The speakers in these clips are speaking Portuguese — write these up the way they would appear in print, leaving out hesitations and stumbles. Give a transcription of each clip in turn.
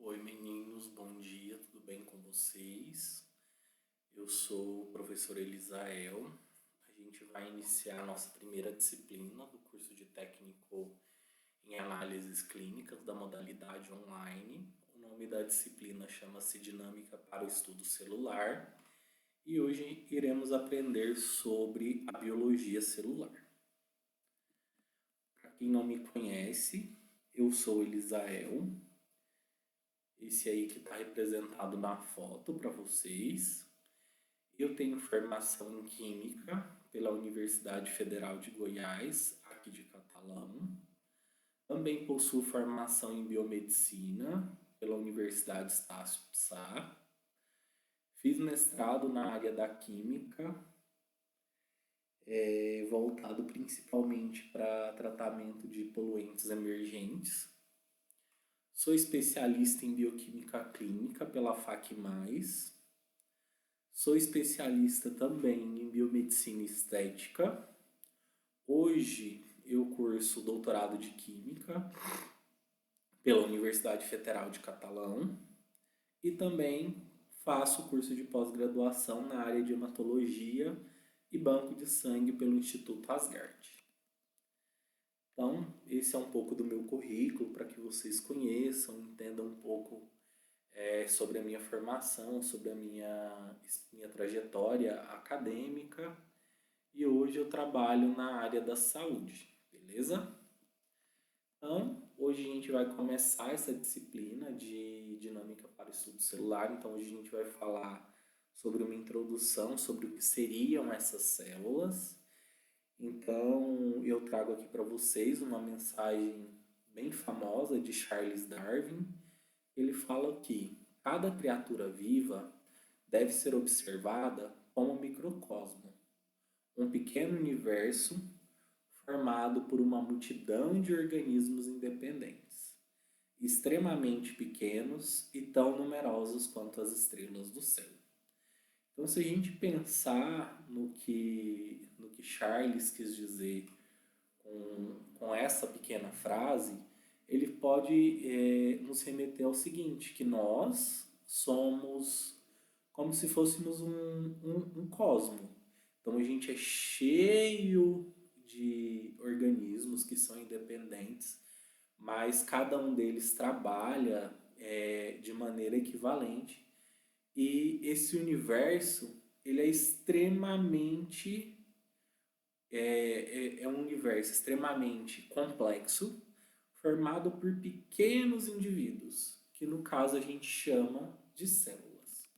Oi meninos, bom dia, tudo bem com vocês? Eu sou o professor Elisael. A gente vai iniciar a nossa primeira disciplina do curso de técnico em análises clínicas da modalidade online. O nome da disciplina chama-se Dinâmica para o Estudo Celular e hoje iremos aprender sobre a biologia celular. Para quem não me conhece, eu sou Elisael. Esse aí que está representado na foto para vocês. Eu tenho formação em Química pela Universidade Federal de Goiás, aqui de Catalão. Também possuo formação em Biomedicina pela Universidade Estácio de Sá. Fiz mestrado na área da Química, voltado principalmente para tratamento de poluentes emergentes. Sou especialista em Bioquímica Clínica pela FAC+. Sou especialista também em Biomedicina Estética. Hoje eu curso doutorado de Química pela Universidade Federal de Catalão e também faço curso de pós-graduação na área de hematologia e banco de sangue pelo Instituto Asgard. Então, esse é um pouco do meu currículo para que vocês conheçam, entendam um pouco sobre a minha formação, sobre a minha trajetória acadêmica. E hoje eu trabalho na área da saúde, beleza? Então, hoje a gente vai começar essa disciplina de dinâmica para o estudo celular. Então, hoje a gente vai falar sobre uma introdução sobre o que seriam essas células. Então, eu trago aqui para vocês uma mensagem bem famosa de Charles Darwin. Ele fala que cada criatura viva deve ser observada como um microcosmo, um pequeno universo formado por uma multidão de organismos independentes, extremamente pequenos e tão numerosos quanto as estrelas do céu. Então, se a gente pensar no que Charles quis dizer com essa pequena frase, ele pode nos remeter ao seguinte, que nós somos como se fôssemos um cosmo. Então, a gente é cheio de organismos que são independentes, mas cada um deles trabalha de maneira equivalente. E esse universo, ele é extremamente um universo extremamente complexo, formado por pequenos indivíduos, que no caso a gente chama de células.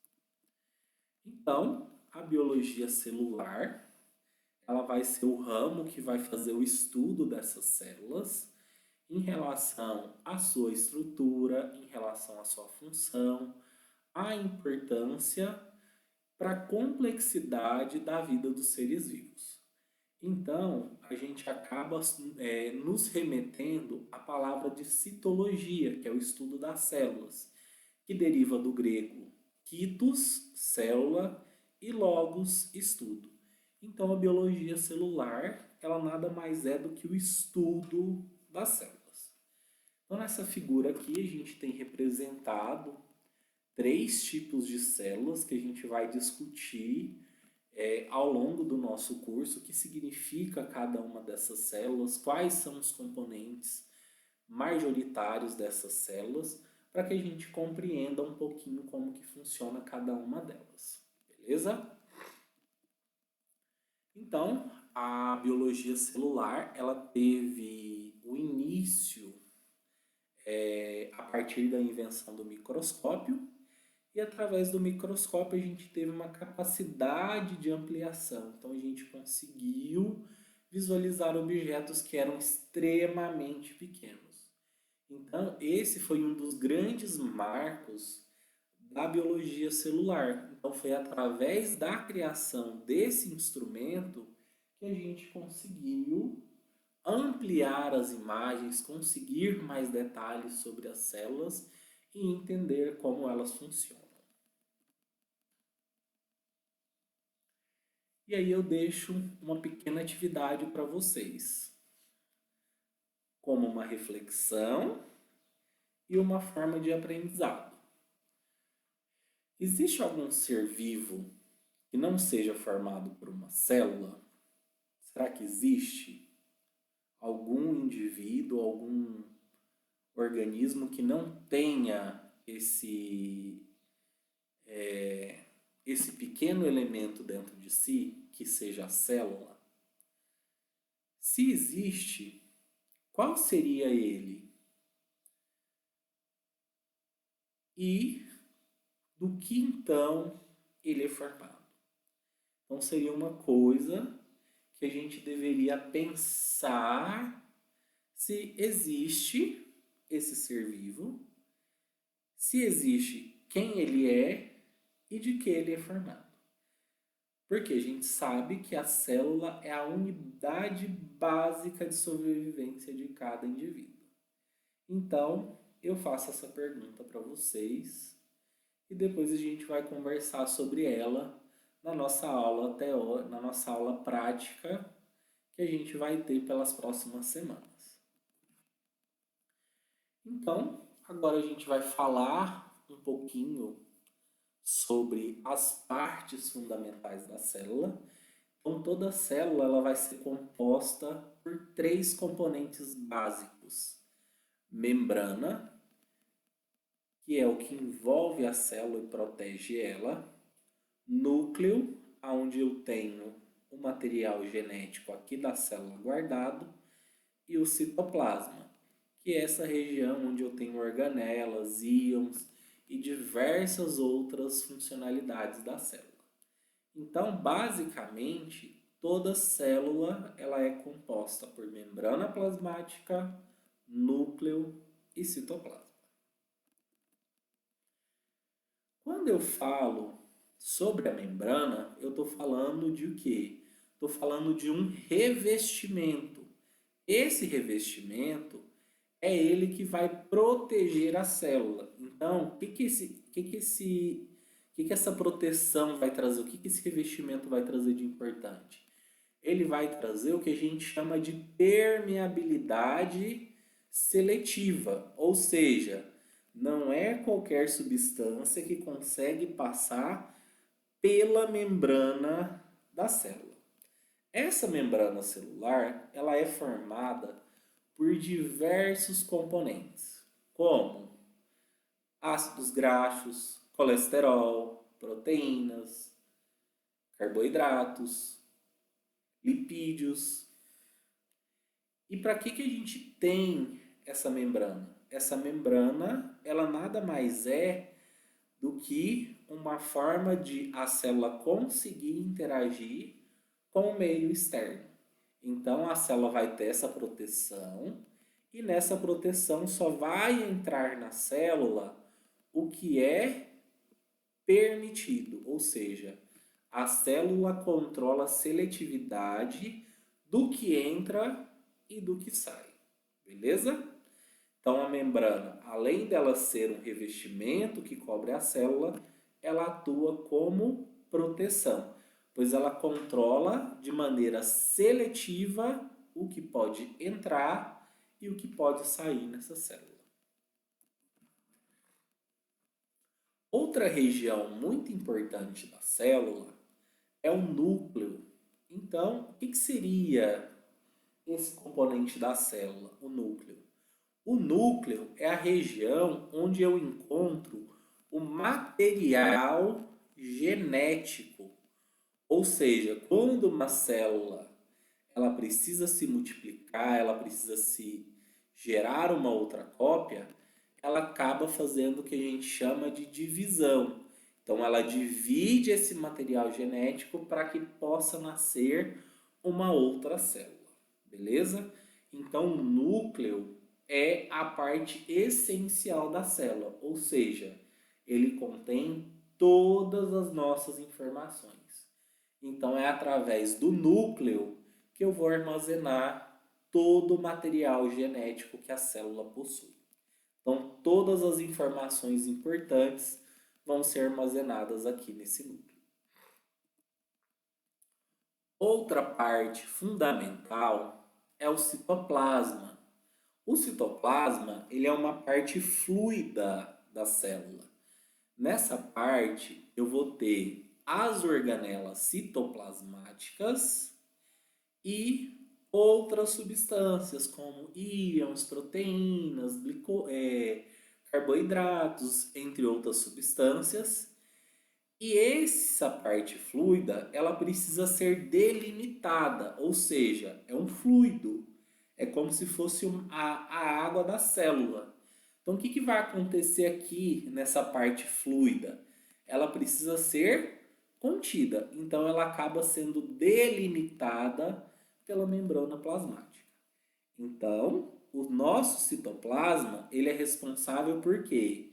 Então, a biologia celular, ela vai ser o ramo que vai fazer o estudo dessas células em relação à sua estrutura, em relação à sua função, à importância para a complexidade da vida dos seres vivos. Então, a gente acaba nos remetendo à palavra de citologia, que é o estudo das células, que deriva do grego cytos, célula, e logos, estudo. Então, a biologia celular, ela nada mais é do que o estudo das células. Então, nessa figura aqui, a gente tem representado 3 tipos de células que a gente vai discutir ao longo do nosso curso, o que significa cada uma dessas células, quais são os componentes majoritários dessas células, para que a gente compreenda um pouquinho como que funciona cada uma delas, beleza? Então, a biologia celular, ela teve o início a partir da invenção do microscópio, e através do microscópio a gente teve uma capacidade de ampliação. Então a gente conseguiu visualizar objetos que eram extremamente pequenos. Então esse foi um dos grandes marcos da biologia celular. Então foi através da criação desse instrumento que a gente conseguiu ampliar as imagens, conseguir mais detalhes sobre as células e entender como elas funcionam. E aí eu deixo uma pequena atividade para vocês, como uma reflexão e uma forma de aprendizado. Existe algum ser vivo que não seja formado por uma célula? Será que existe algum indivíduo, algum organismo que não tenha esse pequeno elemento dentro de si, que seja a célula? Se existe, qual seria ele? E do que então ele é formado? Então seria uma coisa que a gente deveria pensar se existe esse ser vivo, se existe quem ele é e de que ele é formado. Porque a gente sabe que a célula é a unidade básica de sobrevivência de cada indivíduo. Então, eu faço essa pergunta para vocês e depois a gente vai conversar sobre ela na nossa aula na nossa aula prática que a gente vai ter pelas próximas semanas. Então, agora a gente vai falar um pouquinho sobre as partes fundamentais da célula. Então, toda célula ela vai ser composta por três componentes básicos: membrana, que é o que envolve a célula e protege ela; núcleo, onde eu tenho o material genético aqui da célula guardado; e o citoplasma, que é essa região onde eu tenho organelas, íons e diversas outras funcionalidades da célula. Então, basicamente, toda célula ela é composta por membrana plasmática, núcleo e citoplasma. Quando eu falo sobre a membrana, eu estou falando de o quê? Estou falando de um revestimento. Esse revestimento é ele que vai proteger a célula. Então, o que essa proteção vai trazer? O que esse revestimento vai trazer de importante? Ele vai trazer o que a gente chama de permeabilidade seletiva, ou seja, não é qualquer substância que consegue passar pela membrana da célula. Essa membrana celular, ela é formada por diversos componentes, como ácidos graxos, colesterol, proteínas, carboidratos, lipídios. E para que a gente tem essa membrana? Essa membrana, ela nada mais é do que uma forma de a célula conseguir interagir com o meio externo. Então a célula vai ter essa proteção e nessa proteção só vai entrar na célula o que é permitido, ou seja, a célula controla a seletividade do que entra e do que sai, beleza? Então a membrana, além dela ser um revestimento que cobre a célula, ela atua como proteção, pois ela controla de maneira seletiva o que pode entrar e o que pode sair nessa célula. Outra região muito importante da célula é o núcleo. Então, o que seria esse componente da célula, o núcleo? O núcleo é a região onde eu encontro o material genético. Ou seja, quando uma célula ela precisa se multiplicar, ela precisa se gerar uma outra cópia, ela acaba fazendo o que a gente chama de divisão. Então ela divide esse material genético para que possa nascer uma outra célula, beleza? Então o núcleo é a parte essencial da célula, ou seja, ele contém todas as nossas informações. Então é através do núcleo que eu vou armazenar todo o material genético que a célula possui. Então todas as informações importantes vão ser armazenadas aqui nesse núcleo. Outra parte fundamental é o citoplasma. O citoplasma, ele é uma parte fluida da célula. Nessa parte, eu vou ter as organelas citoplasmáticas e outras substâncias, como íons, proteínas, carboidratos, entre outras substâncias. E essa parte fluida, ela precisa ser delimitada, ou seja, é um fluido. É como se fosse a água da célula. Então, o que vai acontecer aqui nessa parte fluida? Ela precisa ser contida. Então, ela acaba sendo delimitada pela membrana plasmática. Então, o nosso citoplasma, ele é responsável por quê?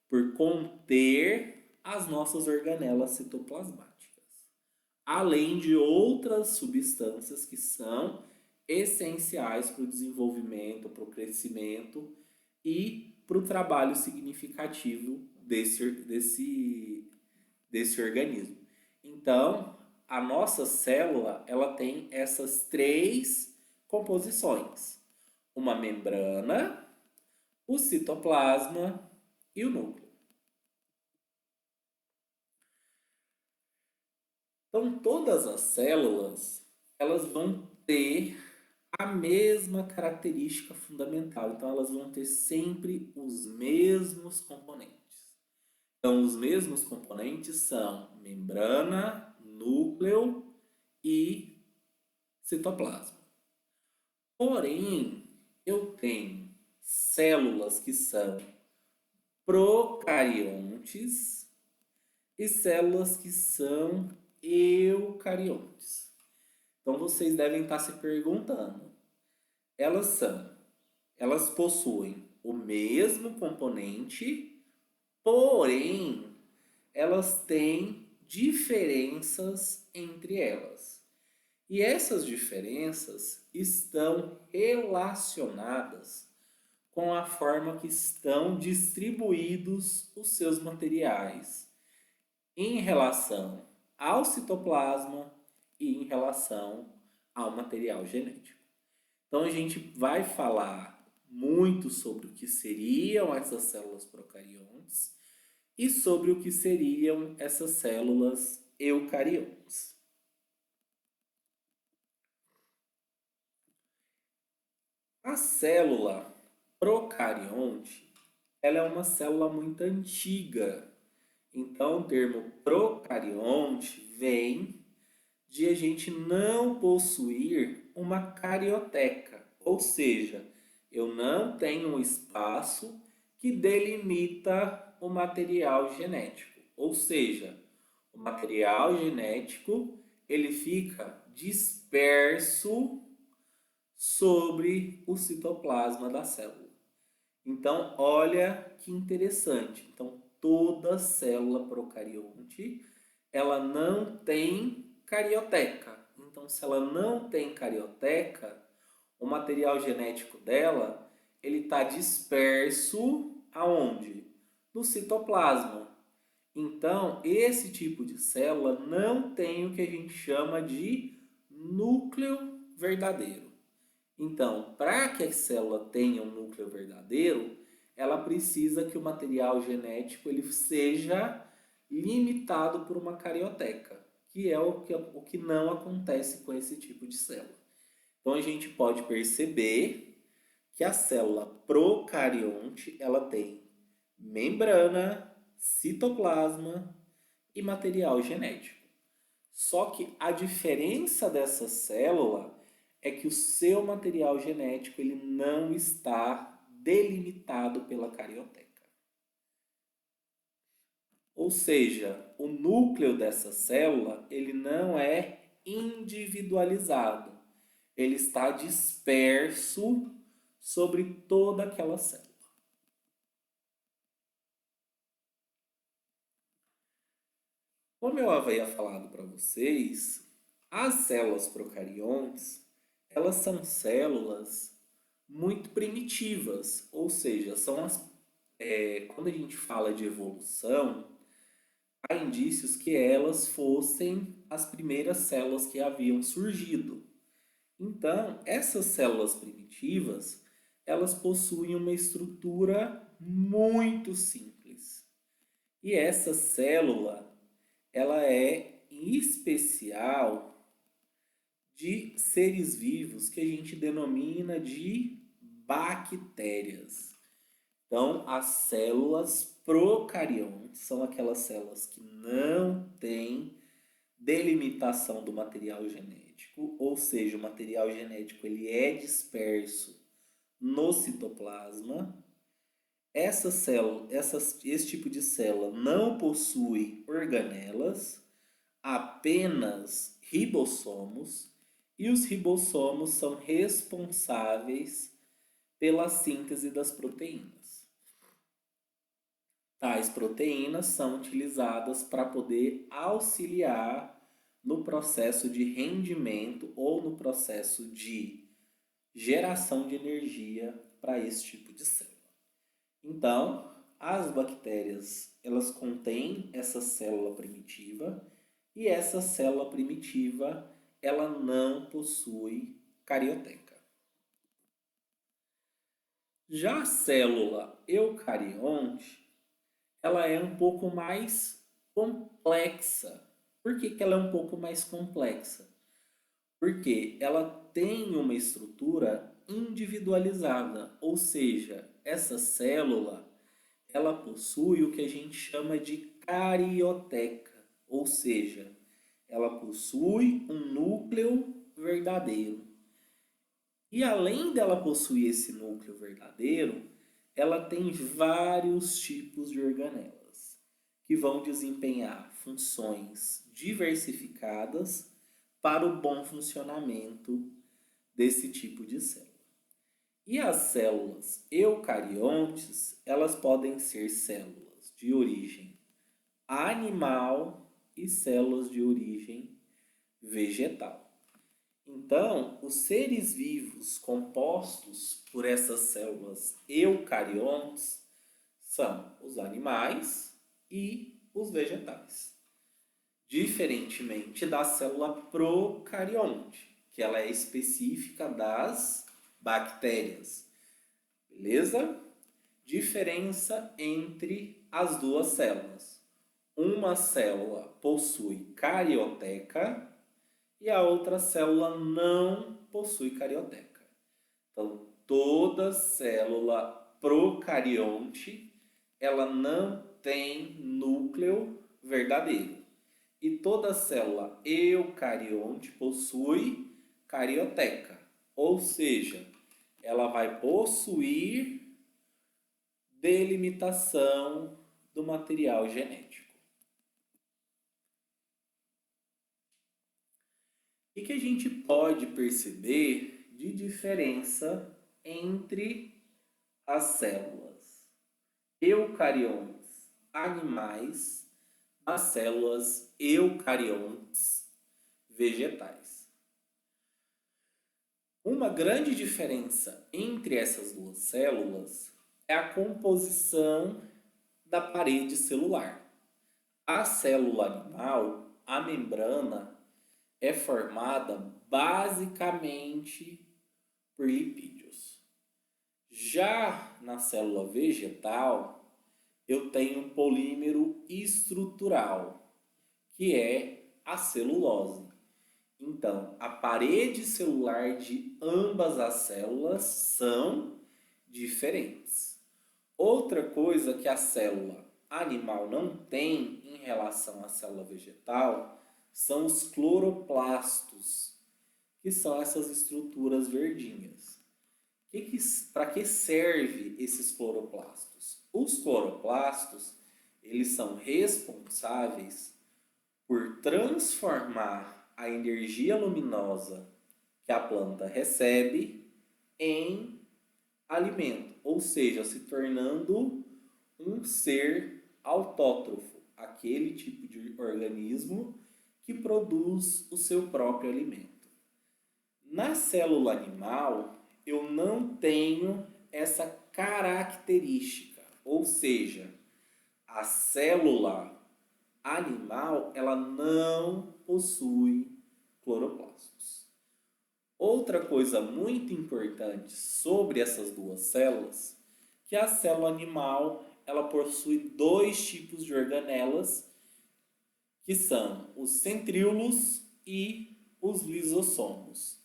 Por conter as nossas organelas citoplasmáticas, além de outras substâncias que são essenciais para o desenvolvimento, para o crescimento e para o trabalho significativo desse organismo. Então, a nossa célula, ela tem essas três composições: uma membrana, o citoplasma e o núcleo. Então, todas as células, elas vão ter a mesma característica fundamental. Então, elas vão ter sempre os mesmos componentes. Então, os mesmos componentes são membrana, núcleo e citoplasma. Porém, eu tenho células que são procariontes e células que são eucariontes. Então vocês devem estar se perguntando, elas possuem o mesmo componente, porém elas têm diferenças entre elas. E essas diferenças estão relacionadas com a forma que estão distribuídos os seus materiais em relação ao citoplasma e em relação ao material genético. Então a gente vai falar muito sobre o que seriam essas células procariontes e sobre o que seriam essas células eucariontes. A célula procarionte, ela é uma célula muito antiga. Então, o termo procarionte vem de a gente não possuir uma carioteca, ou seja, eu não tenho um espaço que delimita o material genético, ou seja, o material genético ele fica disperso sobre o citoplasma da célula. Então, olha que interessante. Então, toda célula procarionte, ela não tem carioteca. Então, se ela não tem carioteca, o material genético dela, ele está disperso aonde? No citoplasma. Então, esse tipo de célula não tem o que a gente chama de núcleo verdadeiro. Então, para que a célula tenha um núcleo verdadeiro, ela precisa que o material genético ele seja limitado por uma carioteca, que é o que não acontece com esse tipo de célula. Então, a gente pode perceber que a célula procarionte ela tem membrana, citoplasma e material genético. Só que a diferença dessa célula é que o seu material genético ele não está delimitado pela carioteca. Ou seja, o núcleo dessa célula ele não é individualizado. Ele está disperso sobre toda aquela célula. Como eu havia falado para vocês, as células procariontes, elas são células muito primitivas, ou seja, quando a gente fala de evolução, há indícios que elas fossem as primeiras células que haviam surgido. Então, essas células primitivas, elas possuem uma estrutura muito simples. E essa célula, ela é em especial de seres vivos que a gente denomina de bactérias. Então, as células procariontes são aquelas células que não têm delimitação do material genético, ou seja, o material genético ele é disperso no citoplasma. Esse tipo de célula não possui organelas, apenas ribossomos, e os ribossomos são responsáveis pela síntese das proteínas. Tais proteínas são utilizadas para poder auxiliar no processo de rendimento ou no processo de geração de energia para esse tipo de célula. Então, as bactérias, elas contêm essa célula primitiva e essa célula primitiva, ela não possui carioteca. Já a célula eucarionte, ela é um pouco mais complexa. Por que ela é um pouco mais complexa? Porque ela tem uma estrutura individualizada, ou seja, essa célula ela possui o que a gente chama de carioteca, ou seja, ela possui um núcleo verdadeiro. E além dela possuir esse núcleo verdadeiro, ela tem vários tipos de organelas que vão desempenhar funções diversificadas para o bom funcionamento desse tipo de célula. E as células eucariontes, elas podem ser células de origem animal e células de origem vegetal. Então, os seres vivos compostos por essas células eucariontes são os animais e os vegetais. Diferentemente da célula procarionte, que ela é específica das bactérias. Beleza? Diferença entre as duas células. Uma célula possui carioteca e a outra célula não possui carioteca. Então, toda célula procarionte, ela não tem núcleo verdadeiro. E toda célula eucarionte possui carioteca, ou seja, ela vai possuir delimitação do material genético. O que a gente pode perceber de diferença entre as células eucariontes animais das células eucariontes vegetais? Uma grande diferença entre essas duas células é a composição da parede celular. A célula animal, a membrana, é formada basicamente por lipídios. Já na célula vegetal, eu tenho um polímero estrutural, que é a celulose. Então, a parede celular de ambas as células são diferentes. Outra coisa que a célula animal não tem em relação à célula vegetal são os cloroplastos, que são essas estruturas verdinhas. Para que serve esses cloroplastos? Os cloroplastos, eles são responsáveis por transformar a energia luminosa que a planta recebe em alimento, ou seja, se tornando um ser autótrofo, aquele tipo de organismo que produz o seu próprio alimento. Na célula animal, eu não tenho essa característica, ou seja, a célula animal ela não possui cloroplastos. Outra coisa muito importante sobre essas duas células, que a célula animal, ela possui dois tipos de organelas, que são os centríolos e os lisossomos,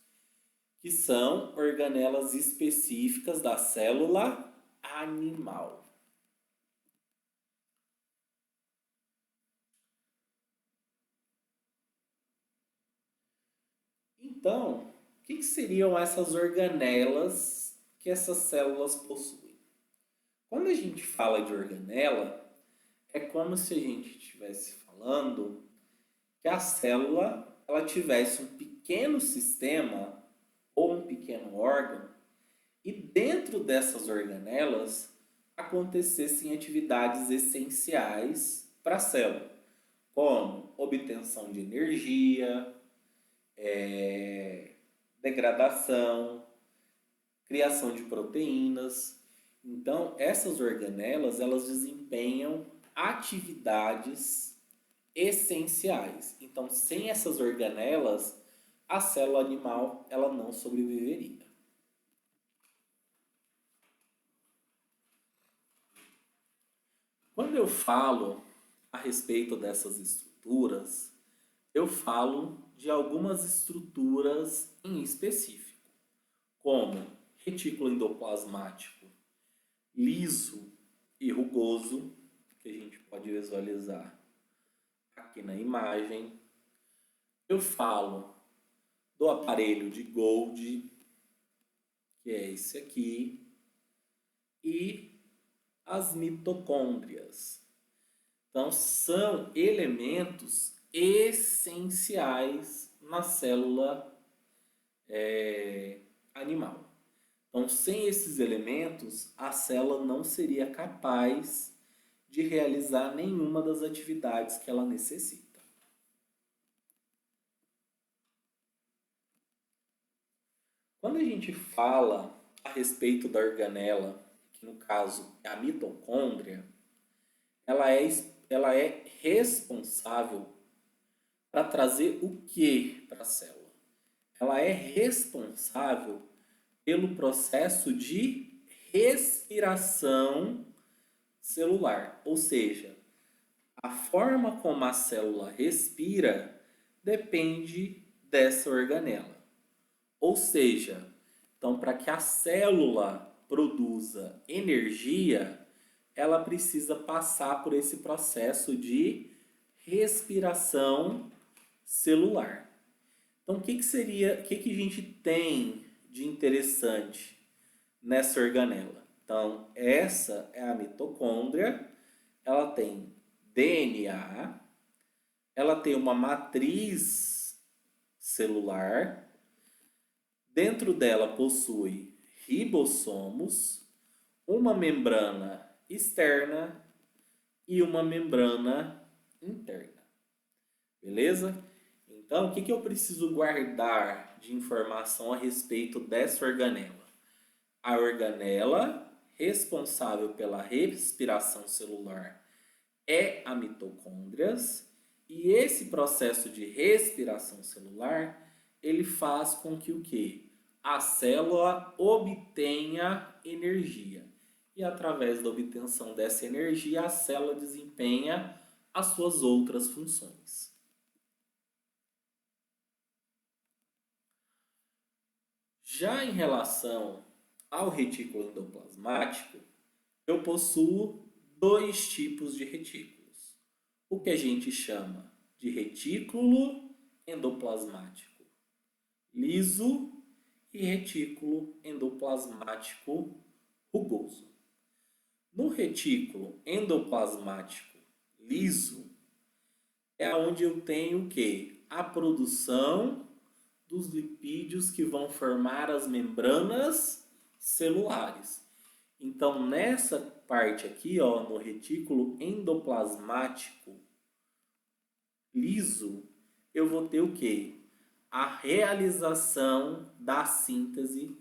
que são organelas específicas da célula animal. Então, o que seriam essas organelas que essas células possuem? Quando a gente fala de organela, é como se a gente estivesse falando que a célula ela tivesse um pequeno sistema ou um pequeno órgão e dentro dessas organelas acontecessem atividades essenciais para a célula, como obtenção de energia, degradação, criação de proteínas. Então, essas organelas, elas desempenham atividades essenciais. Então, sem essas organelas, a célula animal, ela não sobreviveria. Quando eu falo a respeito dessas estruturas, eu falo de algumas estruturas em específico, como retículo endoplasmático liso e rugoso, que a gente pode visualizar aqui na imagem. Eu falo do aparelho de Golgi, que é esse aqui, e as mitocôndrias. Então, são elementos essenciais na célula animal. Então, sem esses elementos, a célula não seria capaz de realizar nenhuma das atividades que ela necessita. Quando a gente fala a respeito da organela, que no caso é a mitocôndria, ela é responsável para trazer o que para a célula? Ela é responsável pelo processo de respiração celular, ou seja, a forma como a célula respira depende dessa organela. Ou seja, então para que a célula produza energia, ela precisa passar por esse processo de respiração celular. Então, o que a gente tem de interessante nessa organela? Então, essa é a mitocôndria, ela tem DNA, ela tem uma matriz celular, dentro dela possui ribossomos, uma membrana externa e uma membrana interna. Beleza? Então, o que eu preciso guardar de informação a respeito dessa organela? A organela responsável pela respiração celular é a mitocôndrias, e esse processo de respiração celular, ele faz com que o quê? A célula obtenha energia. E através da obtenção dessa energia, a célula desempenha as suas outras funções. Já em relação ao retículo endoplasmático, eu possuo dois tipos de retículos. O que a gente chama de retículo endoplasmático liso e retículo endoplasmático rugoso. No retículo endoplasmático liso é onde eu tenho o quê? A produção dos lipídios que vão formar as membranas celulares. Então, nessa parte aqui, ó, no retículo endoplasmático liso, eu vou ter o quê? A realização da síntese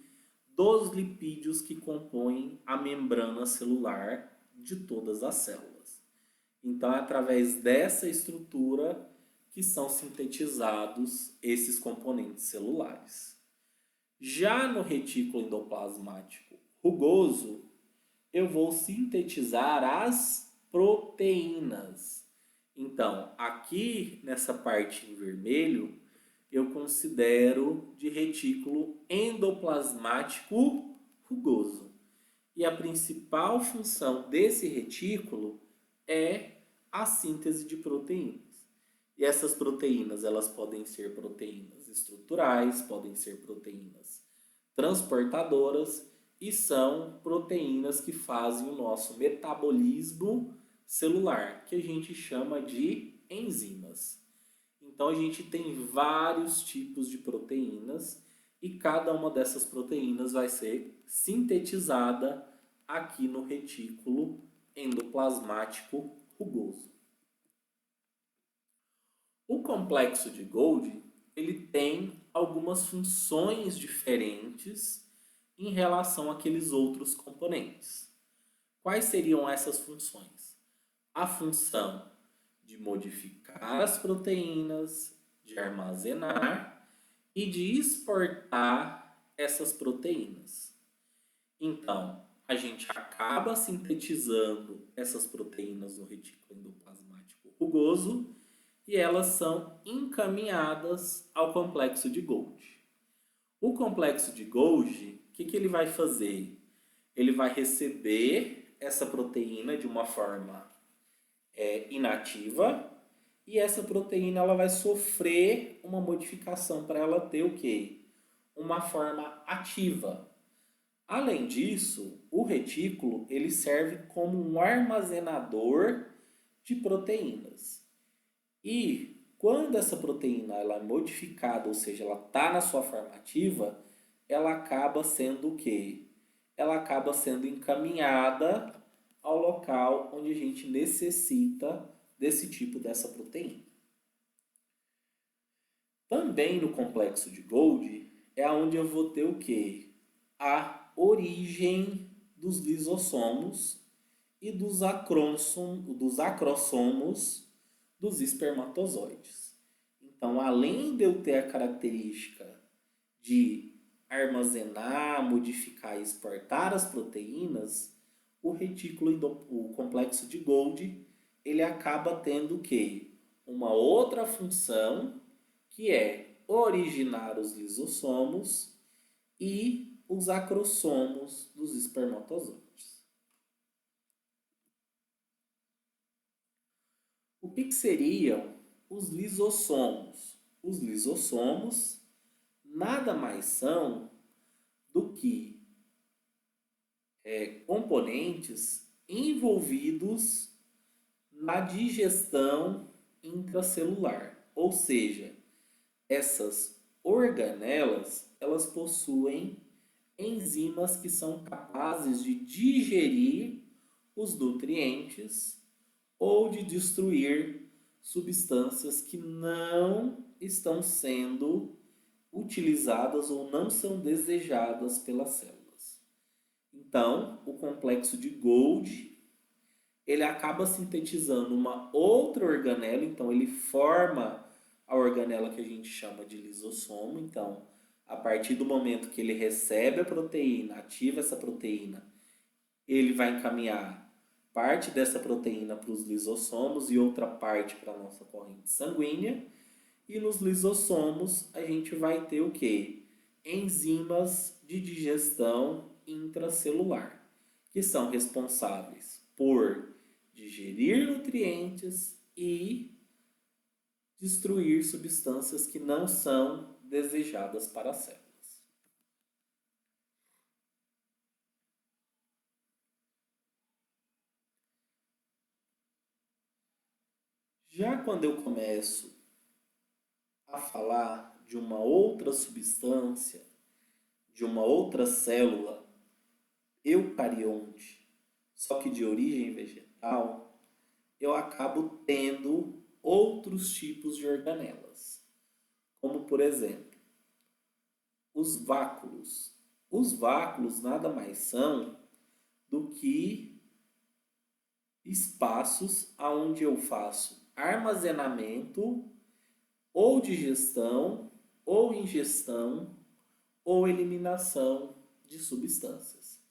dos lipídios que compõem a membrana celular de todas as células. Então, é através dessa estrutura que são sintetizados esses componentes celulares. Já no retículo endoplasmático rugoso, eu vou sintetizar as proteínas. Então, aqui nessa parte em vermelho, eu considero de retículo endoplasmático rugoso. E a principal função desse retículo é a síntese de proteínas. E essas proteínas, elas podem ser proteínas estruturais, podem ser proteínas transportadoras e são proteínas que fazem o nosso metabolismo celular, que a gente chama de enzimas. Então a gente tem vários tipos de proteínas e cada uma dessas proteínas vai ser sintetizada aqui no retículo endoplasmático rugoso. O complexo de Golgi, ele tem algumas funções diferentes em relação àqueles outros componentes. Quais seriam essas funções? A função de modificar as proteínas, de armazenar e de exportar essas proteínas. Então, a gente acaba sintetizando essas proteínas no retículo endoplasmático rugoso e elas são encaminhadas ao complexo de Golgi. O complexo de Golgi, o que ele vai fazer? Ele vai receber essa proteína de uma forma inativa e essa proteína ela vai sofrer uma modificação para ela ter o quê? Uma forma ativa. Além disso, o retículo ele serve como um armazenador de proteínas. E quando essa proteína ela é modificada, ou seja, ela está na sua forma ativa, ela acaba sendo o quê? Ela acaba sendo encaminhada ao local onde a gente necessita dessa proteína. Também no complexo de Golgi é onde eu vou ter o quê? A origem dos lisossomos e dos acrossomos dos espermatozoides. Então, além de eu ter a característica de armazenar, modificar e exportar as proteínas, o complexo de Golgi, ele acaba tendo o quê? Uma outra função, que é originar os lisossomos e os acrossomos dos espermatozoides. O que seriam os lisossomos? Os lisossomos nada mais são do que componentes envolvidos na digestão intracelular. Ou seja, essas organelas, elas possuem enzimas que são capazes de digerir os nutrientes ou de destruir substâncias que não estão sendo utilizadas ou não são desejadas pelas células. Então, o complexo de Golgi, ele acaba sintetizando uma outra organela, então ele forma a organela que a gente chama de lisossomo. Então, a partir do momento que ele recebe a proteína, ativa essa proteína, ele vai encaminhar parte dessa proteína para os lisossomos e outra parte para a nossa corrente sanguínea. E nos lisossomos a gente vai ter o quê? Enzimas de digestão intracelular, que são responsáveis por digerir nutrientes e destruir substâncias que não são desejadas para as células. Já quando eu começo a falar de uma outra substância, de uma outra célula eucarionte, só que de origem vegetal, eu acabo tendo outros tipos de organelas, como por exemplo, os váculos. Os váculos nada mais são do que espaços onde eu faço armazenamento ou digestão ou ingestão ou eliminação de substâncias.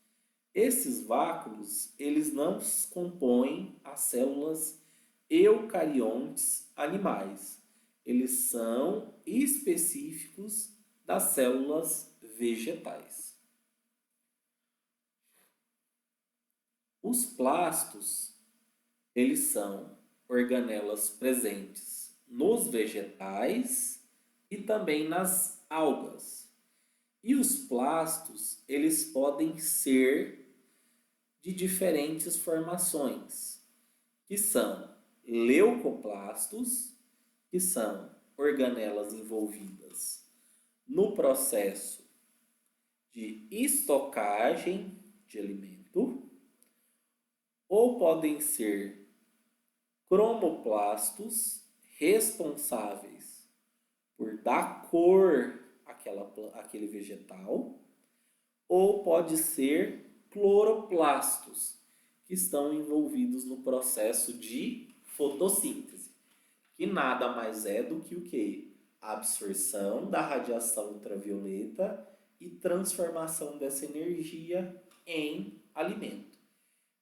Esses vácuos, eles não compõem as células eucariontes animais. Eles são específicos das células vegetais. Os plastos, eles são organelas presentes nos vegetais e também nas algas. E os plastos, eles podem ser de diferentes formações, que são leucoplastos, que são organelas envolvidas no processo de estocagem de alimento, ou podem ser cromoplastos, responsáveis por dar cor àquele vegetal, ou pode ser cloroplastos, que estão envolvidos no processo de fotossíntese, que nada mais é do que o quê? A absorção da radiação ultravioleta e transformação dessa energia em alimento.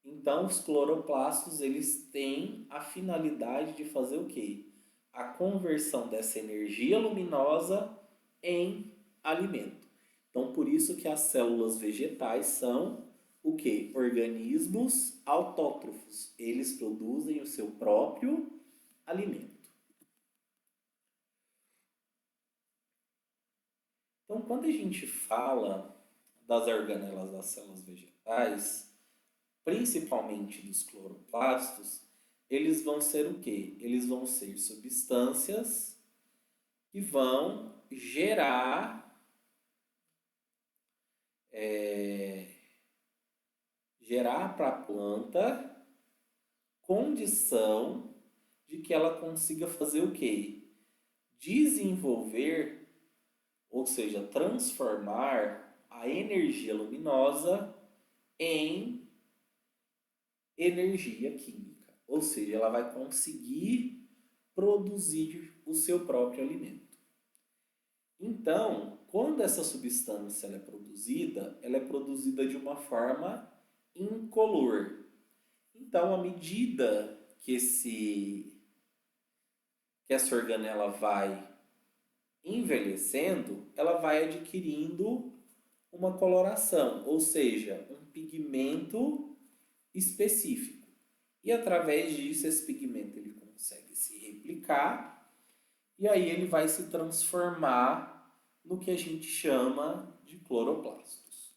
Então, os cloroplastos, eles têm a finalidade de fazer o quê? A conversão dessa energia luminosa em alimento. Então, por isso que as células vegetais são o quê? Organismos autótrofos. Eles produzem o seu próprio alimento. Então, quando a gente fala das organelas das células vegetais, principalmente dos cloroplastos, eles vão ser o quê? Eles vão ser substâncias que vão gerar para a planta condição de que ela consiga fazer o quê? Desenvolver, ou seja, transformar a energia luminosa em energia química. Ou seja, ela vai conseguir produzir o seu próprio alimento. Então, quando essa substância ela é produzida de uma forma incolor. Então, à medida que essa organela vai envelhecendo, ela vai adquirindo uma coloração, ou seja, um pigmento específico. E através disso, esse pigmento ele consegue se replicar e aí ele vai se transformar no que a gente chama de cloroplastos.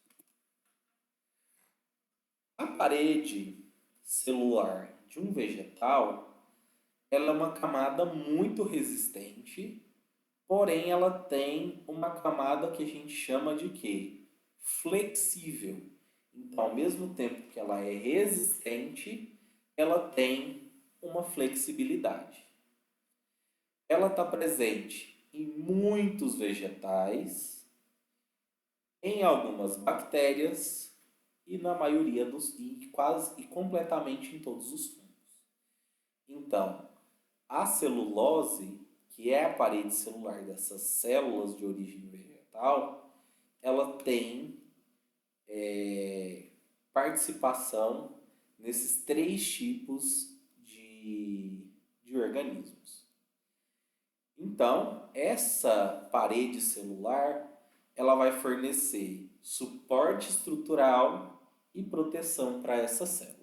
A parede celular de um vegetal, ela é uma camada muito resistente, porém ela tem uma camada que a gente chama de quê? Flexível. Então, ao mesmo tempo que ela é resistente, ela tem uma flexibilidade. Ela está presente em muitos vegetais, em algumas bactérias e na maioria quase e completamente em todos os fungos. Então, a celulose, que é a parede celular dessas células de origem vegetal, ela tem participação nesses 3 tipos de organismos. Então, essa parede celular, ela vai fornecer suporte estrutural e proteção para essas células.